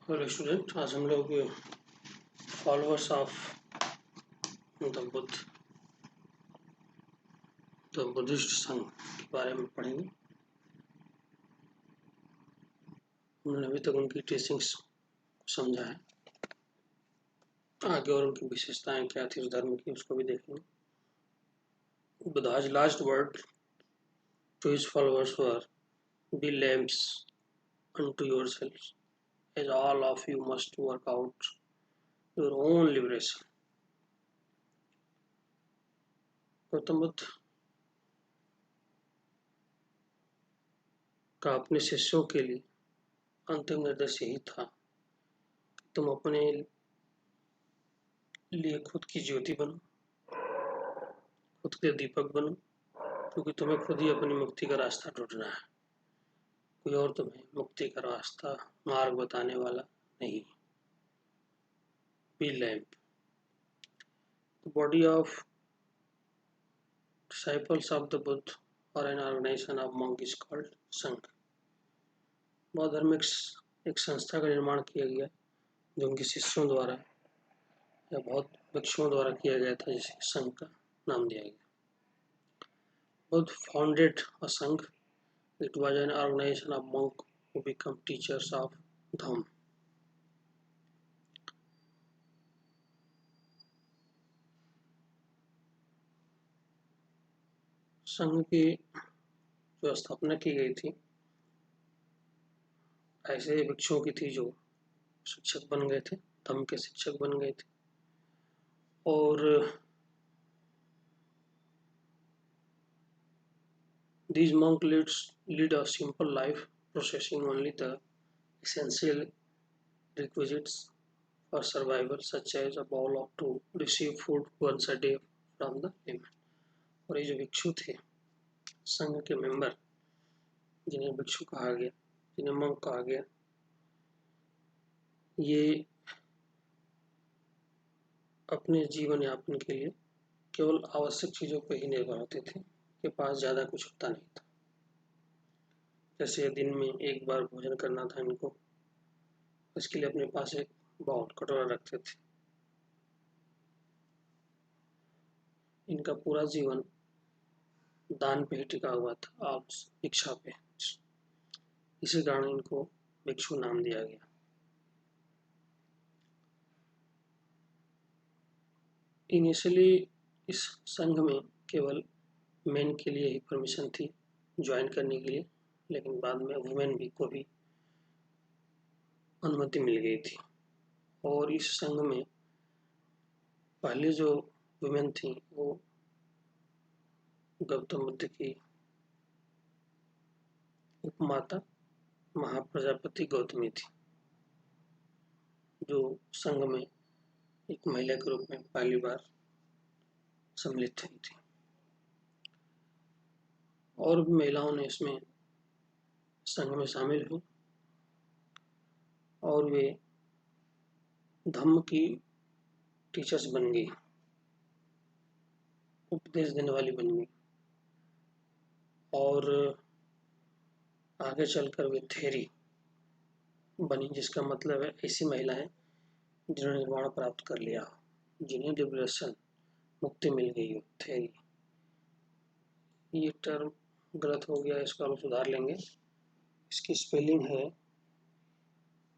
Hello student, आज हम लोग फॉलोअर्स ऑफ द बुद्धिस्ट संघ के बारे में पढ़ेंगे। हमने अभी तक उनकी टीचिंग्स समझा है, आगे और उनकी विशेषताएं क्या थी उस धर्म की उसको भी देखेंगे। Buddha's last word to his followers were, "Be lambs unto yourselves, as all of you must work out your own liberation." Gautam Buddha का अपने शिष्यों के लिए अंतिम निर्देश यही था कि तुम अपने लिए खुद की ज्योति बनो, खुद के दीपक बनो, क्योंकि तुम्हें खुद ही अपनी मुक्ति का रास्ता ढूंढना है। कोई और तुम्हें मुक्ति का रास्ता मार्ग बताने वाला नहीं। Be lamp. The body of disciples of the Buddha or an organization of monks is called संघ। बौद्ध धर्म में एक संस्था का निर्माण किया गया जो उनके शिष्यों द्वारा या बौद्ध भिक्षुओं द्वारा किया गया था, जिसे संघ का नाम दिया गया। Buddha founded a Sangh. It was an organization of monks who became teachers of Dhamma. संघ की जो स्थापना की गई थी, ऐसे भिक्षुओं की थी जो शिक्षक बन गए थे, धम्म के शिक्षक बन गए थे, और these monks lead a simple life, possessing only the essential requisites for survival, such as a bowl of to receive food once a day from the limit. और ये जो भिक्षु थे, संघ के मेंबर, जिन्हें भिक्षु कहा गया, जिन्हें मंक कहा गया, ये अपने जीवन यापन के लिए केवल आवश्यक चीज़ों पर ही निर्भर होते थे, के पास ज़्यादा कुछ होता नहीं था। जैसे दिन में एक बार भोजन करना था इनको, इसके लिए अपने पास एक बाउल कटोरा रखते थे। इनका पूरा जीवन दान पे ही टिका हुआ था, आप भिक्षा पे। इसी कारण इनको भिक्षु नाम दिया गया। इनिशियली इस संघ में केवल मेन के लिए ही परमिशन थी ज्वाइन करने के लिए, लेकिन बाद में वुमेन को भी अनुमति मिल गई थी। और इस संघ में पहले जो वुमेन थी वो गौतम बुद्ध की उपमाता महाप्रजापति गौतमी थी, जो संघ में एक महिला के रूप में पहली बार सम्मिलित हुई थी। और भी महिलाओं ने इसमें संघ में शामिल हुई और वे धम्म की टीचर्स बन गई, उपदेश देने वाली बन गई। और आगे चलकर वे थेरी बनी, जिसका मतलब है ऐसी महिलाएं जिन्होंने निर्वाण प्राप्त कर लिया, जिन्हें लिबरेशन मुक्ति मिल गई हो, थेरी। ये टर्म गलत हो गया, इसको हम सुधार लेंगे। इसकी स्पेलिंग है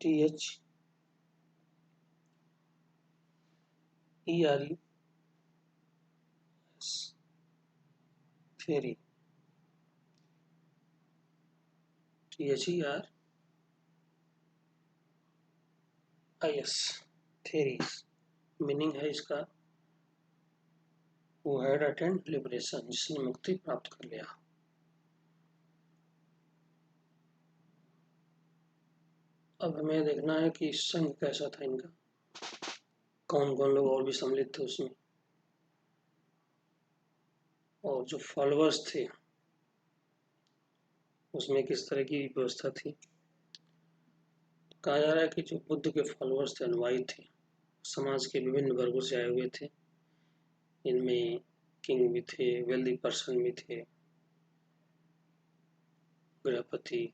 THERE, theory, THERIS, theories. Meaning है इसका who had attained liberation, जिसने मुक्ति प्राप्त कर लिया। अब हमें देखना है कि संघ कैसा था इनका, कौन कौन लोग और भी सम्मिलित थे उसमें, और जो फॉलोअर्स थे उसमें किस तरह की व्यवस्था थी। कहा जा रहा है कि जो बुद्ध के फॉलोअर्स थे, अनुयायी थे, समाज के विभिन्न वर्गों से आए हुए थे। इनमें किंग भी थे, वेल्दी पर्सन भी थे, गृहपति,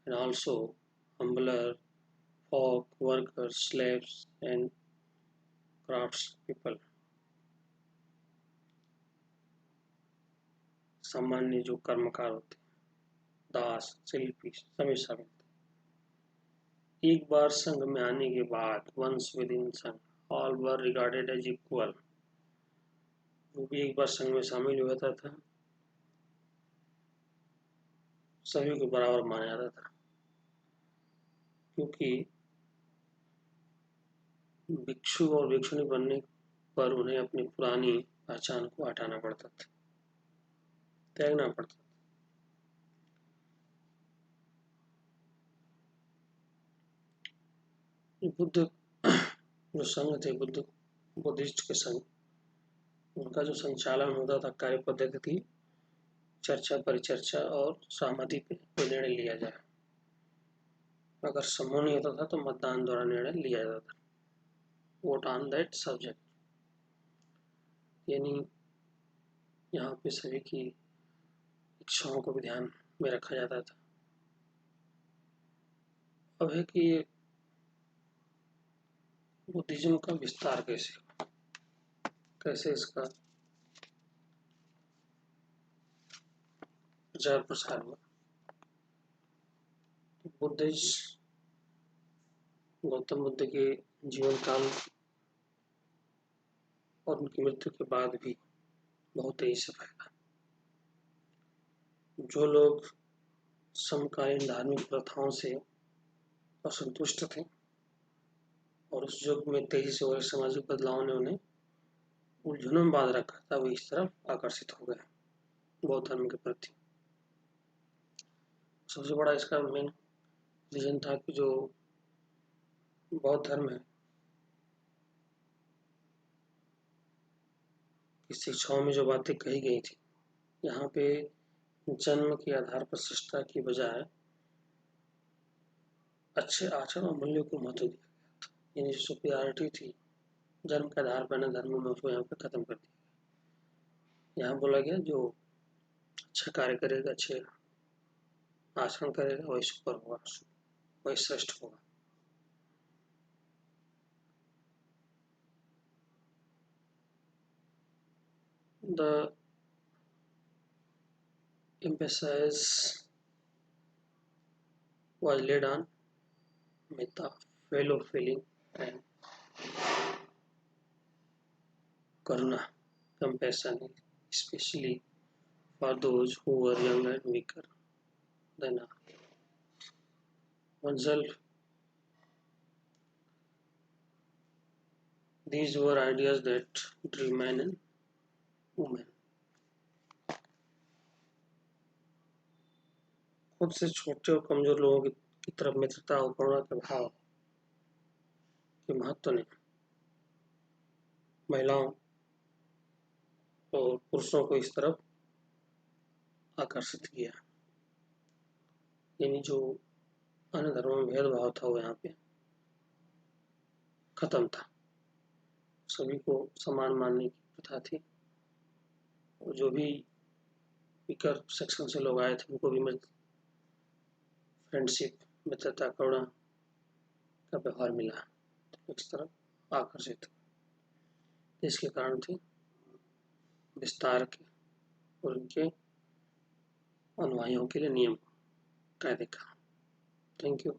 and also humbler hawk, workers, slaves, and craftspeople. सामान्य जो कर्मकार होते हैं, दास, शिल्पी, सभी शामिल थे। एक बार संघ में आने के बाद once within sangha all were regarded as equal, जो भी एक बार संघ में शामिल हुआ था सभी को बराबर माना जाता था, क्योंकि भिक्षु और भिक्षुणी बनने पर उन्हें अपनी पुरानी पहचान को हटाना पड़ता था, त्यागना पड़ता था। बुद्ध जो संघ थे, बुद्धिस्ट के संघ, उनका जो संचालन होता था, कार्य पद्धति थी चर्चा, परिचर्चा और सहमति पे निर्णय लिया जाए। अगर समूह नहीं होता था तो मतदान द्वारा निर्णय लिया जाता था, वोट ऑन दैट सब्जेक्ट। यानी यहाँ पे सभी की इच्छाओं को भी ध्यान में रखा जाता था। अब है कि बुद्धिज्म का विस्तार कैसे इसका प्रचार प्रसार हुआ। गौतम बुद्ध के जीवन काल और उनकी मृत्यु के बाद भी बहुत तेजी से फैला। जो लोग समकालीन धार्मिक प्रथाओं से असंतुष्ट थे और उस युग में तेजी से हो रहे सामाजिक बदलाव ने उन्हें उलझनों में बांध रखा था, वो इस तरफ आकर्षित हो गए बौद्ध धर्म के प्रति। सबसे बड़ा इसका मेन रीजन था कि जो बौद्ध धर्म है की शिक्षाओं में जो बातें कही गई थी, यहाँ पे जन्म के आधार पर शिष्टता की बजाय अच्छे आचरण और मूल्यों को महत्व दिया गया था। यानी जो सुपीरियरिटी थी जन्म के आधार पर न धर्म में, उसको यहाँ पे खत्म कर दिया। यहाँ बोला गया जो अच्छा कार्य करेगा, अच्छे आचरण करेगा, वही सुपर होगा, वही श्रेष्ठ होगा। The emphasis was laid on metta, fellow feeling, and karuna, compassion, especially for those who were younger and weaker than oneself. These were ideas that drew men and women. खुद से छोटे और कमजोर लोगों की तरफ मित्रता और करुणा का भाव के महत्व ने महिलाओं और पुरुषों को इस तरफ आकर्षित किया। यानी जो अन्य धर्मों में भेदभाव था वो यहाँ पे खत्म था, सभी को समान मानने की प्रथा थी। और जो भी वीकर सेक्शन से लोग आए थे उनको भी फ्रेंडशिप, मित्रता, करुणा का व्यवहार मिला, तो इस तरफ आकर्षित। इसके कारण थे विस्तार के और उनके अनुयायियों के लिए नियम कायदे का। Thank you.